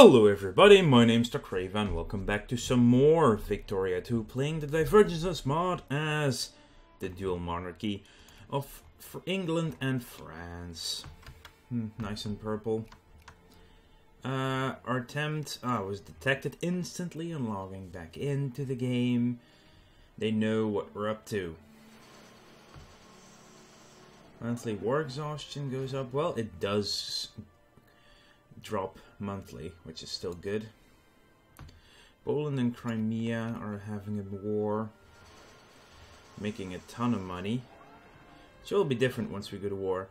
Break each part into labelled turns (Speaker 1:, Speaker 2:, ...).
Speaker 1: Hello everybody, my name's Raven. Welcome back to some more Victoria 2, playing the Divergences mod as the dual monarchy of England and France. Nice and purple. Our attempt was detected instantly on logging back into the game. They know what we're up to. Monthly war exhaustion goes up. Well, it does drop monthly, which is still good. Poland and Crimea are having a war, making a ton of money. So it'll be different once we go to war.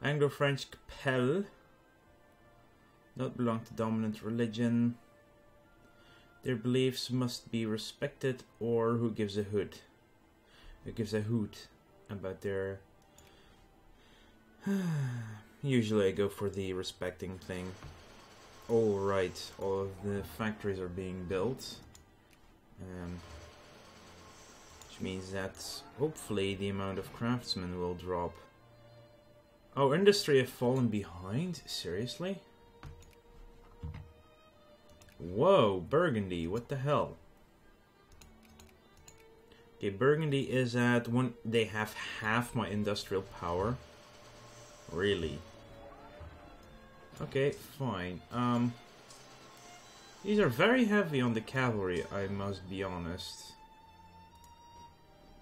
Speaker 1: Anglo-French Capelle not belong to dominant religion. Their beliefs must be respected, or who gives a hoot? Who gives a hoot about their... Usually I go for the respecting thing. Alright, all of the factories are being built. Which means that hopefully the amount of craftsmen will drop. Oh, industry have fallen behind? Seriously? Whoa, Burgundy, what the hell? Okay, Burgundy is at one. They have half my industrial power. Really? Okay, fine. These are very heavy on the cavalry, I must be honest.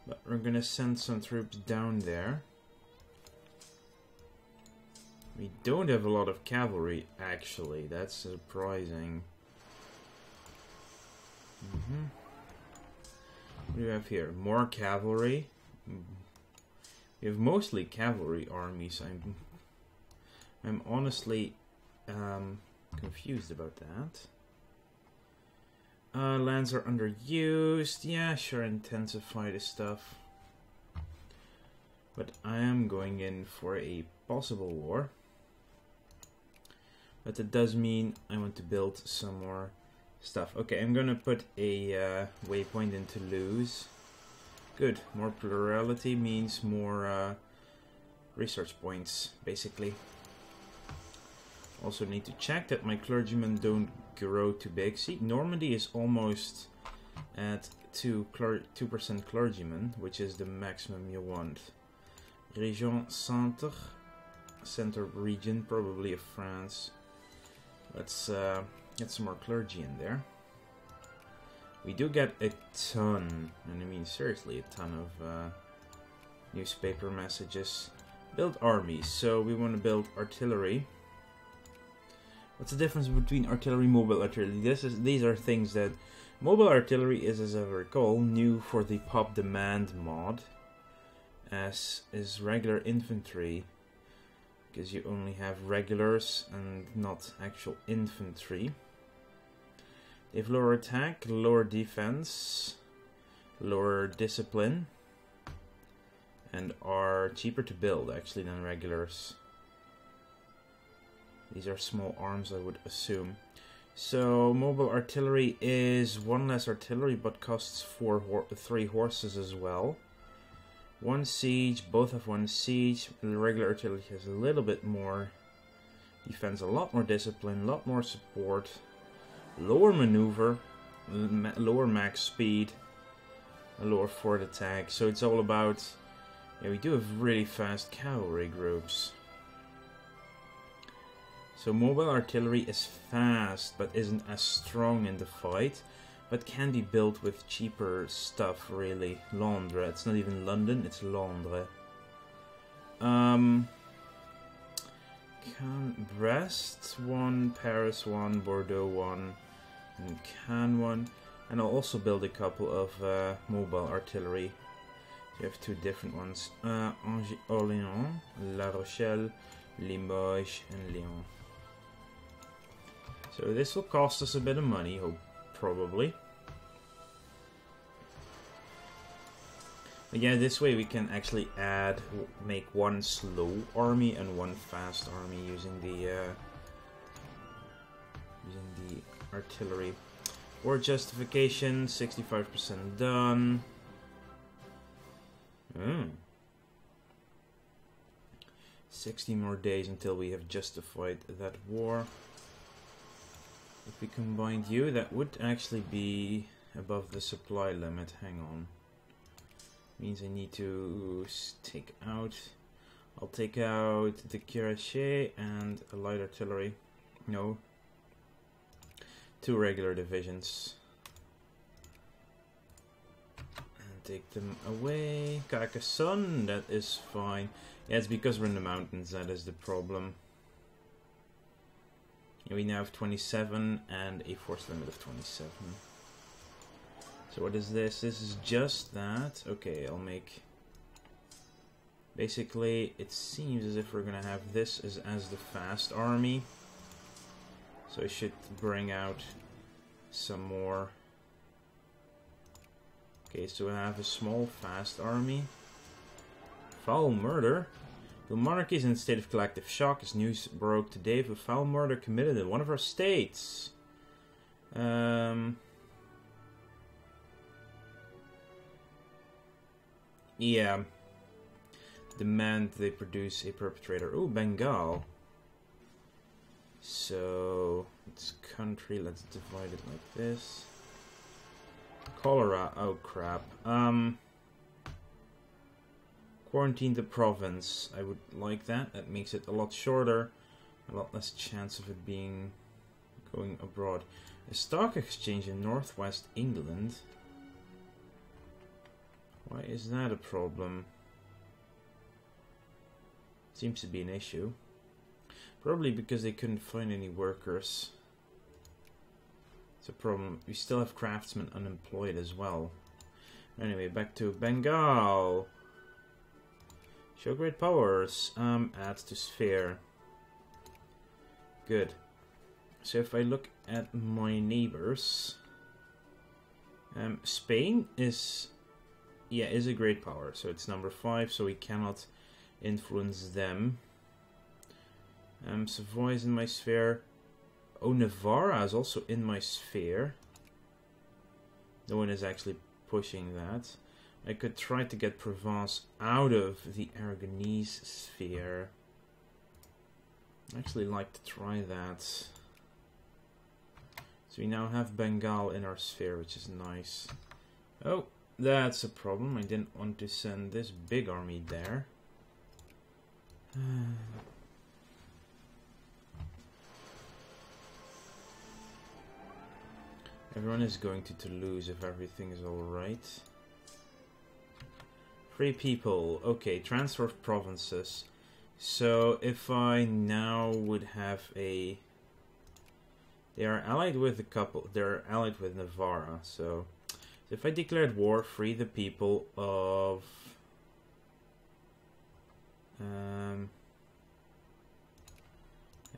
Speaker 1: But we're gonna send some troops down there. We don't have a lot of cavalry, actually. That's surprising. What do we have here? More cavalry. We have mostly cavalry armies. I'm honestly confused about that. Lands are underused. Yeah, sure, intensify the stuff. But I am going in for a possible war. But that does mean I want to build some more stuff. Okay, I'm gonna put a waypoint in Toulouse. Good. More plurality means more research points, basically. Also need to check that my clergymen don't grow too big. See, Normandy is almost at 2% clergymen, which is the maximum you want. Région Centre, center region, probably of France. Let's get some more clergy in there. We do get a ton, and I mean seriously a ton of newspaper messages. Build armies, so we want to build artillery. What's the difference between artillery and mobile artillery? These are things that... Mobile artillery is, as I recall, new for the pop demand mod. As is regular infantry. Because you only have regulars and not actual infantry. They have lower attack, lower defense, lower discipline, and are cheaper to build actually than regulars. These are small arms, I would assume. So mobile artillery is one less artillery, but costs 3 horses as well. 1 siege, both have 1 siege. The regular artillery has a little bit more defense, a lot more discipline, a lot more support. Lower maneuver, lower max speed, a lower forward attack. So it's all about... Yeah, we do have really fast cavalry groups. So mobile artillery is fast, but isn't as strong in the fight. But can be built with cheaper stuff, really. Londres. It's not even London, it's Londres. Brest 1, Paris 1, Bordeaux 1, and Cannes 1. And I'll also build a couple of mobile artillery. So you have 2 different ones. Orléans, La Rochelle, Limoges, and Lyon. So this will cost us a bit of money, probably. But yeah, this way we can actually make 1 slow army and 1 fast army using the artillery. War justification, 65% done. 60 more days until we have justified that war. if we combined you, that would actually be above the supply limit. Hang on. Means I need to take out... I'll take out the cuirassier and a light artillery. No. 2 regular divisions. And take them away. Carcassonne, that is fine. Yeah, it's because we're in the mountains, that is the problem. We now have 27 and a force limit of 27. So what is this? This is just that. Okay, I'll make... Basically, it seems as if we're gonna have this as the fast army. So I should bring out some more. Okay, so I have a small fast army. Foul murder. The monarchy is in a state of collective shock as news broke today of a foul murder committed in one of our states. Yeah. Demand they produce a perpetrator. Ooh, Bengal. So, it's country. Let's divide it like this. Cholera. Oh, crap. Quarantine the province. I would like that. That makes it a lot shorter. A lot less chance of it going abroad. A stock exchange in northwest England. Why is that a problem? Seems to be an issue. Probably because they couldn't find any workers. It's a problem. We still have craftsmen unemployed as well. Anyway, back to Bengal. Show great powers. Adds to sphere. Good. So if I look at my neighbors, Spain is a great power. So it's number 5. So we cannot influence them. Savoy is in my sphere. Oh, Navarra is also in my sphere. No one is actually pushing that. I could try to get Provence out of the Aragonese sphere. I actually like to try that. So we now have Bengal in our sphere, which is nice. Oh, that's a problem. I didn't want to send this big army there. Everyone is going to Toulouse if everything is alright. Free people. Okay, transfer of provinces. So if I now would have a... They are allied with a couple. They're allied with Navarra. So if I declared war, free the people of...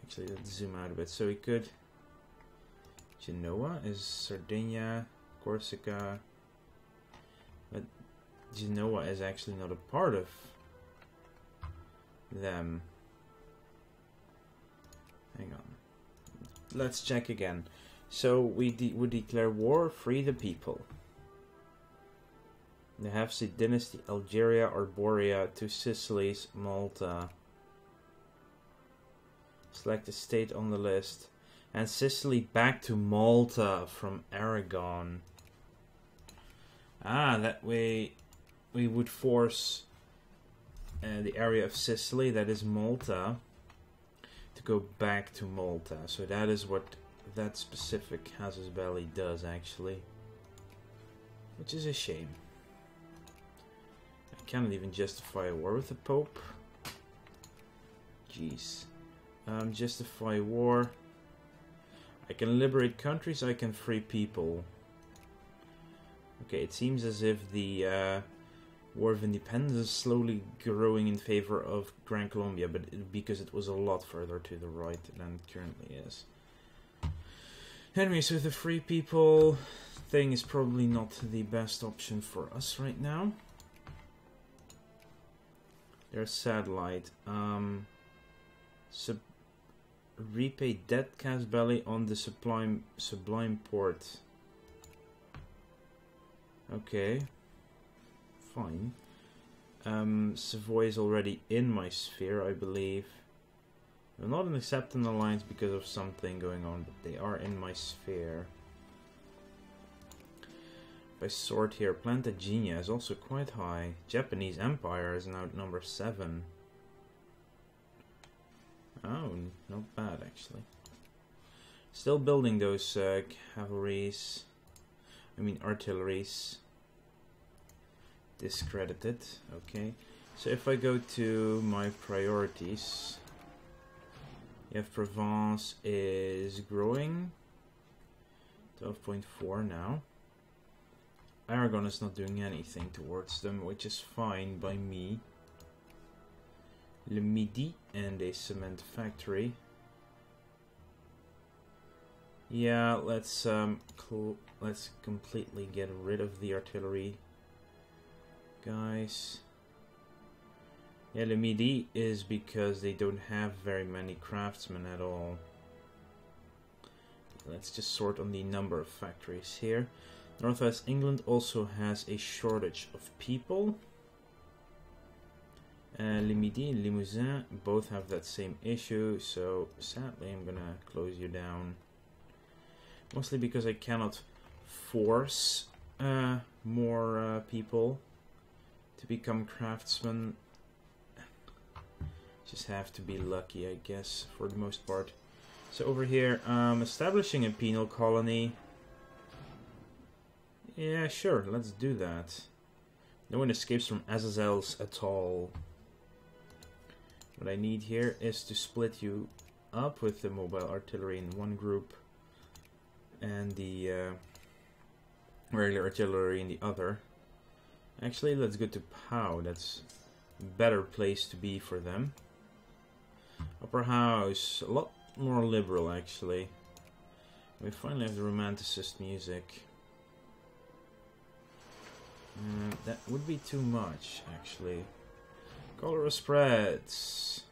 Speaker 1: Actually, let's zoom out a bit. So we could... Genoa is Sardinia, Corsica, but Genoa is actually not a part of them. Hang on. Let's check again. So we would declare war, free the people. The Hafsid dynasty, Algeria, Arborea, to Sicilies, Malta. Select a state on the list. And Sicily back to Malta from Aragon. Ah, that way we would force the area of Sicily, that is Malta, to go back to Malta. So that is what that specific Casus Belli does, actually. Which is a shame. I cannot even justify a war with the Pope. Jeez. Justify war. I can liberate countries, I can free people. Okay, it seems as if the War of Independence is slowly growing in favor of Gran Colombia, but because it was a lot further to the right than it currently is. Anyway, so the free people thing is probably not the best option for us right now. There's satellite. Repay debt Casus Belli on the Sublime Port. Okay. Fine. Savoy is already in my sphere, I believe. They're not an acceptance alliance because of something going on, but they are in my sphere. If I sort here, Plantagenet is also quite high. Japanese Empire is now at number 7. Oh, not bad actually. Still building those cavalries. I mean artilleries. Discredited. Okay. So if I go to my priorities, you have Provence is growing. 12.4 now. Aragon is not doing anything towards them, which is fine by me. Le Midi and a cement factory. Yeah, let's completely get rid of the artillery, guys. Yeah, Le Midi is because they don't have very many craftsmen at all. Let's just sort on the number of factories here. Northwest England also has a shortage of people. Le Midi and Limousin both have that same issue, so sadly I'm gonna close you down. Mostly because I cannot force more people to become craftsmen. Just have to be lucky, I guess, for the most part. So over here, establishing a penal colony. Yeah, sure, let's do that. No one escapes from Azazel's at all. What I need here is to split you up with the mobile artillery in one group and the regular artillery in the other. Actually, let's go to Pau. That's a better place to be for them. Upper House, a lot more liberal actually. We finally have the romanticist music. That would be too much actually. Cholera spreads.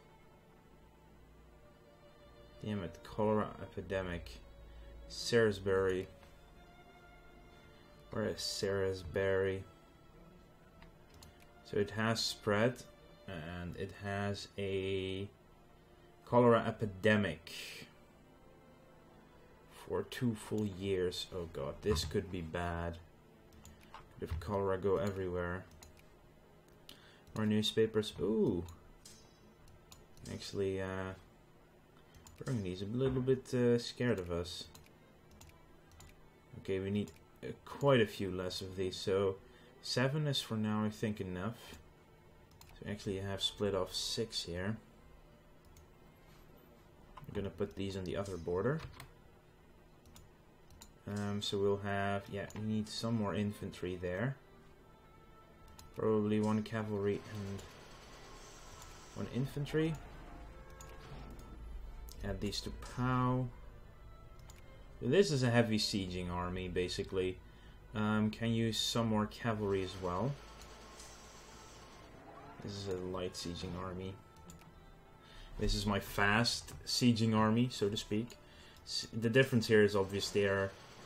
Speaker 1: Damn it, cholera epidemic. Salisbury. Where is Salisbury? So it has spread and it has a cholera epidemic for 2 full years. Oh god, this could be bad. If cholera go everywhere. More newspapers. Ooh. Actually, Burgundy's a little bit scared of us. Okay, we need quite a few less of these. So 7 is for now, I think, enough. So actually, I have split off 6 here. I'm gonna put these on the other border. So we'll have, yeah, we need some more infantry there. Probably 1 cavalry and 1 infantry. Add these to Pau. This is a heavy sieging army, basically. Can use some more cavalry as well. This is a light sieging army. This is my fast sieging army, so to speak. The difference here is obviously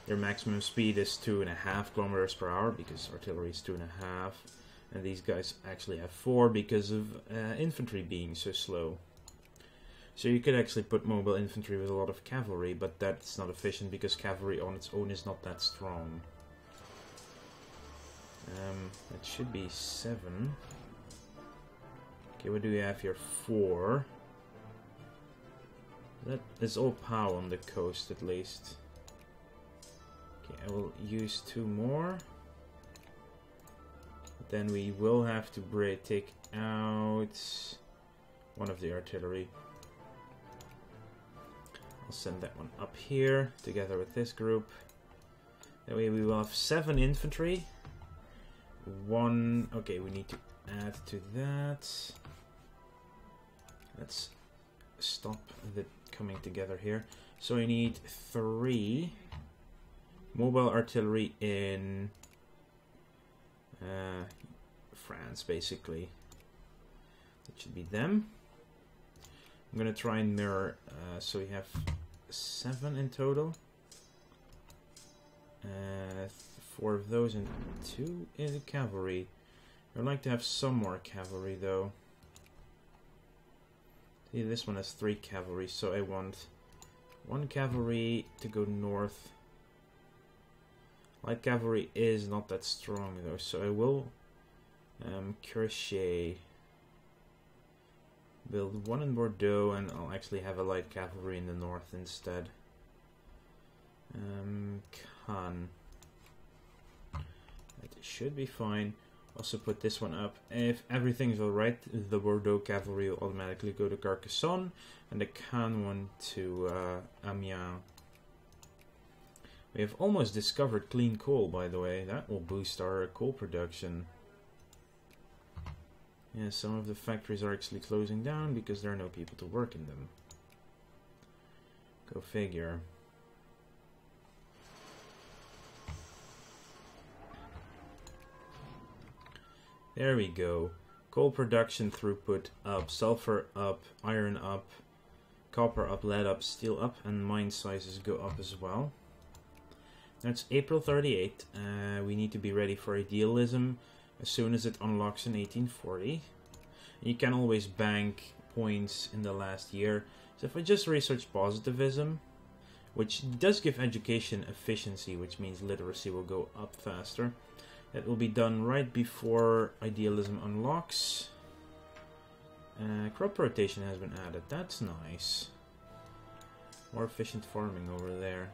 Speaker 1: their maximum speed is 2.5 kilometers per hour because artillery is 2.5, and these guys actually have 4 because of infantry being so slow. So you could actually put mobile infantry with a lot of cavalry, but that's not efficient because cavalry on its own is not that strong. That should be 7. Okay, what do we have here? 4. That is all Pau on the coast at least. Okay, I will use 2 more. Then we will have to take out 1 of the artillery. I'll send that one up here together with this group. That way we will have 7 infantry. 1. Okay, we need to add to that. Let's stop the coming together here. So I need 3 mobile artillery in France, basically. That should be them. I'm gonna try and mirror, so we have 7 in total. 4 of those and 2 in the cavalry. I'd like to have some more cavalry though. See, this one has 3 cavalry, so I want 1 cavalry to go north. Light cavalry is not that strong though, so I will crochet. Build 1 in Bordeaux, and I'll actually have a light cavalry in the north instead. Khan. That should be fine. Also put this one up. If everything's alright, the Bordeaux cavalry will automatically go to Carcassonne, and the Khan one to Amiens. We have almost discovered clean coal, by the way. That will boost our coal production. Yeah, some of the factories are actually closing down because there are no people to work in them. Go figure. There we go. Coal production throughput up, sulfur up, iron up, copper up, lead up, steel up, and mine sizes go up as well. That's April 38. We need to be ready for idealism as soon as it unlocks in 1840. You can always bank points in the last year. So if I just research positivism, which does give education efficiency, which means literacy will go up faster. That will be done right before idealism unlocks. Crop rotation has been added. That's nice. More efficient farming over there.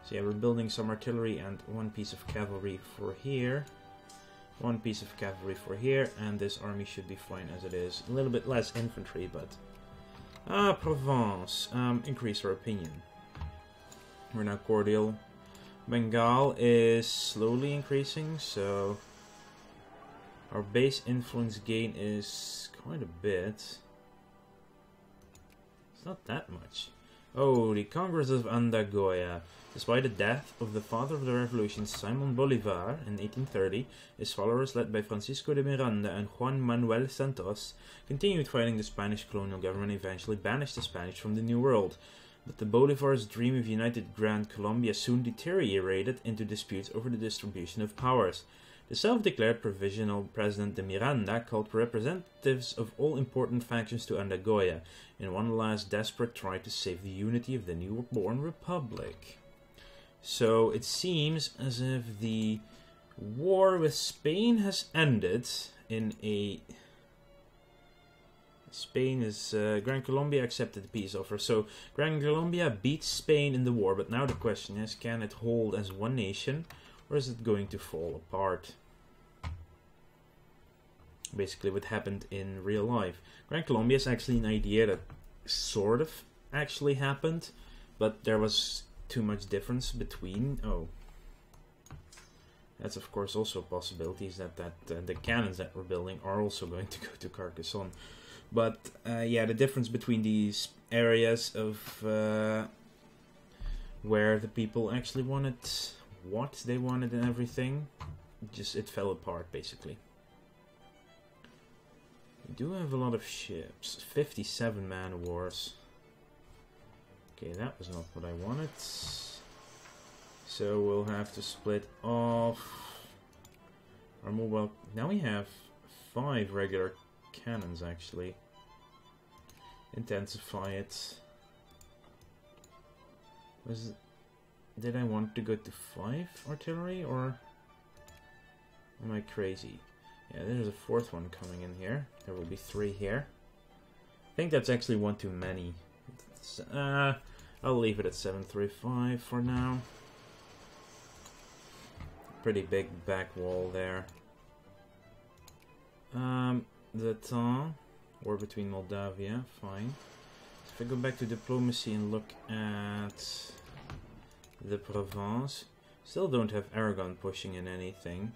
Speaker 1: So yeah, we're building some artillery and 1 piece of cavalry for here. 1 piece of cavalry for here, and this army should be fine as it is. A little bit less infantry, but... Provence. Increase our opinion. We're now cordial. Bengal is slowly increasing, so our base influence gain is quite a bit. It's not that much. Oh, the Congress of Andagoya. Despite the death of the father of the revolution, Simon Bolivar, in 1830, his followers, led by Francisco de Miranda and Juan Manuel Santos, continued fighting the Spanish colonial government and eventually banished the Spanish from the New World. But the Bolivar's dream of united Grand Colombia soon deteriorated into disputes over the distribution of powers. The self-declared provisional President de Miranda called for representatives of all important factions to Andagoya, in one last desperate try to save the unity of the newborn republic. So it seems as if the war with Spain has ended in a... Spain is... Gran Colombia accepted the peace offer. So Gran Colombia beats Spain in the war, but now the question is, can it hold as one nation, or is it going to fall apart? Basically what happened in real life. Gran Colombia is actually an idea that sort of actually happened, but there was too much difference between... Oh. That's of course also a possibility, is that the cannons that we're building are also going to go to Carcassonne. But yeah, the difference between these areas of where the people actually wanted what they wanted and everything, it fell apart basically. We do have a lot of ships. 57 man-of-wars. Okay, that was not what I wanted. So we'll have to split off our mobile. Now we have 5 regular cannons actually. Intensify it. Did I want to go to 5 artillery, or am I crazy? Yeah, there's a 4th one coming in here. There will be 3 here. I think that's actually one too many. I'll leave it at 735 for now. Pretty big back wall there. The Temps, war between Moldavia, fine. If I go back to diplomacy and look at the Provence, still don't have Aragon pushing in anything.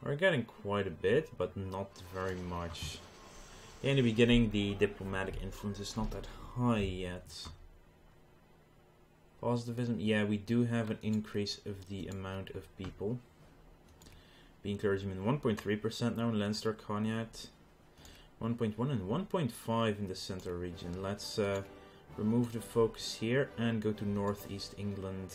Speaker 1: We're getting quite a bit, but not very much. In the beginning, the diplomatic influence is not that high yet. Positivism, yeah, we do have an increase of the amount of people. Being clergymen 1.3% now in Leinster, Cognac 1.1 and 1.5 in the center region. Let's remove the focus here and go to northeast England.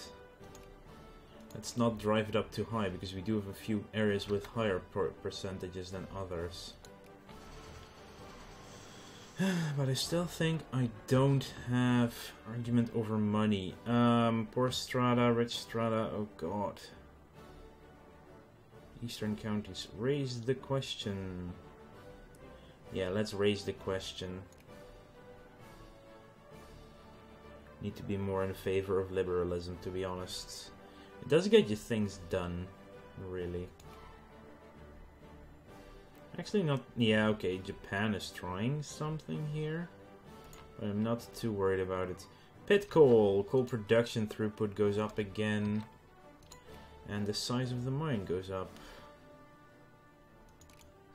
Speaker 1: Let's not drive it up too high, because we do have a few areas with higher percentages than others. But I still think I don't have argument over money. Poor strata, rich strata, oh god. Eastern counties, raise the question. Yeah, let's raise the question. Need to be more in favor of liberalism, to be honest. It does get you things done, really. Actually not... Yeah, okay, Japan is trying something here. But I'm not too worried about it. Pit coal. Coal production throughput goes up again. And the size of the mine goes up.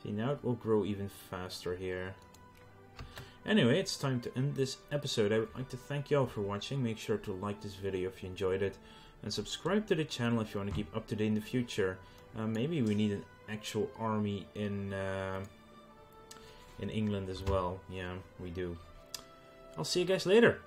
Speaker 1: See, now it will grow even faster here. Anyway, it's time to end this episode. I would like to thank you all for watching. Make sure to like this video if you enjoyed it. And subscribe to the channel if you want to keep up to date in the future. Maybe we need an actual army in England as well. Yeah, we do. I'll see you guys later.